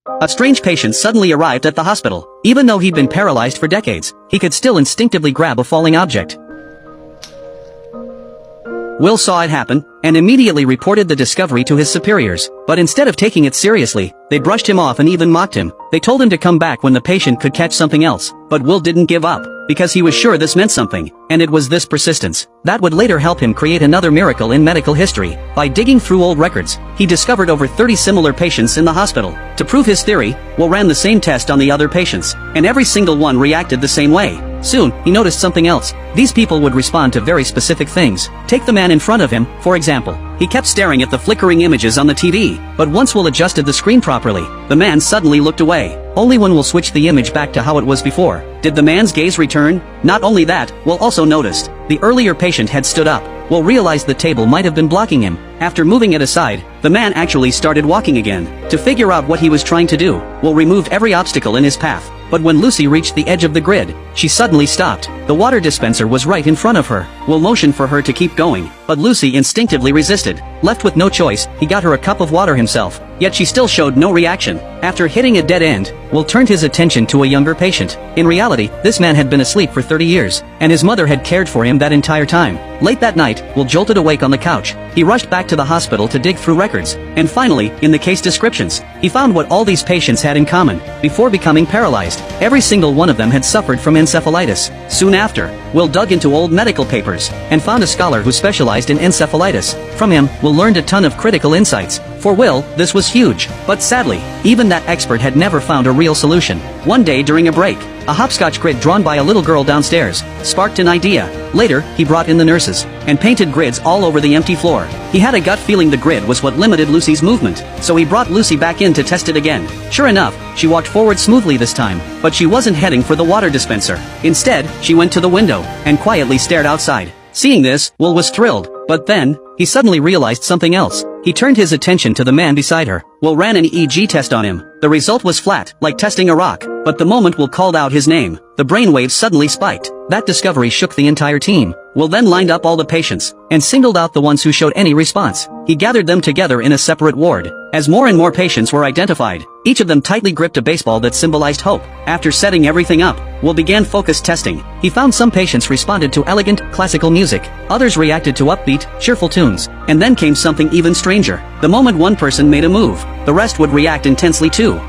A strange patient suddenly arrived at the hospital. Even though he'd been paralyzed for decades, he could still instinctively grab a falling object. Will saw it happen, and immediately reported the discovery to his superiors. But instead of taking it seriously, they brushed him off and even mocked him. They told him to come back when the patient could catch something else. But Will didn't give up, because he was sure this meant something, and it was this persistence that would later help him create another miracle in medical history. By digging through old records, he discovered over 30 similar patients in the hospital. To prove his theory, Will ran the same test on the other patients, and every single one reacted the same way. Soon, he noticed something else. These people would respond to very specific things. Take the man in front of him, for example. He kept staring at the flickering images on the TV, but once Will adjusted the screen properly, the man suddenly looked away. Only when Will switched the image back to how it was before did the man's gaze return. Not only that, Will also noticed the earlier patient had stood up. Will realized the table might have been blocking him. After moving it aside, the man actually started walking again. To figure out what he was trying to do, Will removed every obstacle in his path. But when Lucy reached the edge of the grid, she suddenly stopped. The water dispenser was right in front of her. Will motioned for her to keep going, but Lucy instinctively resisted. Left with no choice, he got her a cup of water himself, yet she still showed no reaction. After hitting a dead end, Will turned his attention to a younger patient. In reality, this man had been asleep for 30 years, and his mother had cared for him that entire time. Late that night, Will jolted awake on the couch. He rushed back to the hospital to dig through records, and finally, in the case descriptions, he found what all these patients had in common. Before becoming paralyzed, every single one of them had suffered from encephalitis. Soon after, Will dug into old medical papers, and found a scholar who specialized in encephalitis. From him, Will learned a ton of critical insights. For Will, this was huge, but sadly, even that expert had never found a real solution. One day during a break, a hopscotch grid drawn by a little girl downstairs sparked an idea. Later, he brought in the nurses, and painted grids all over the empty floor. He had a gut feeling the grid was what limited Lucy's movement, so he brought Lucy back in to test it again. Sure enough, she walked forward smoothly this time, but she wasn't heading for the water dispenser. Instead, she went to the window, and quietly stared outside. Seeing this, Will was thrilled, but then, he suddenly realized something else. He turned his attention to the man beside her. Will ran an EEG test on him. The result was flat, like testing a rock, but the moment Will called out his name, the brainwaves suddenly spiked. That discovery shook the entire team. Will then lined up all the patients, and singled out the ones who showed any response. He gathered them together in a separate ward. As more and more patients were identified, each of them tightly gripped a baseball that symbolized hope. After setting everything up, Will began focused testing. He found some patients responded to elegant, classical music, others reacted to upbeat, cheerful tunes, and then came something even stranger. The moment one person made a move, the rest would react intensely too.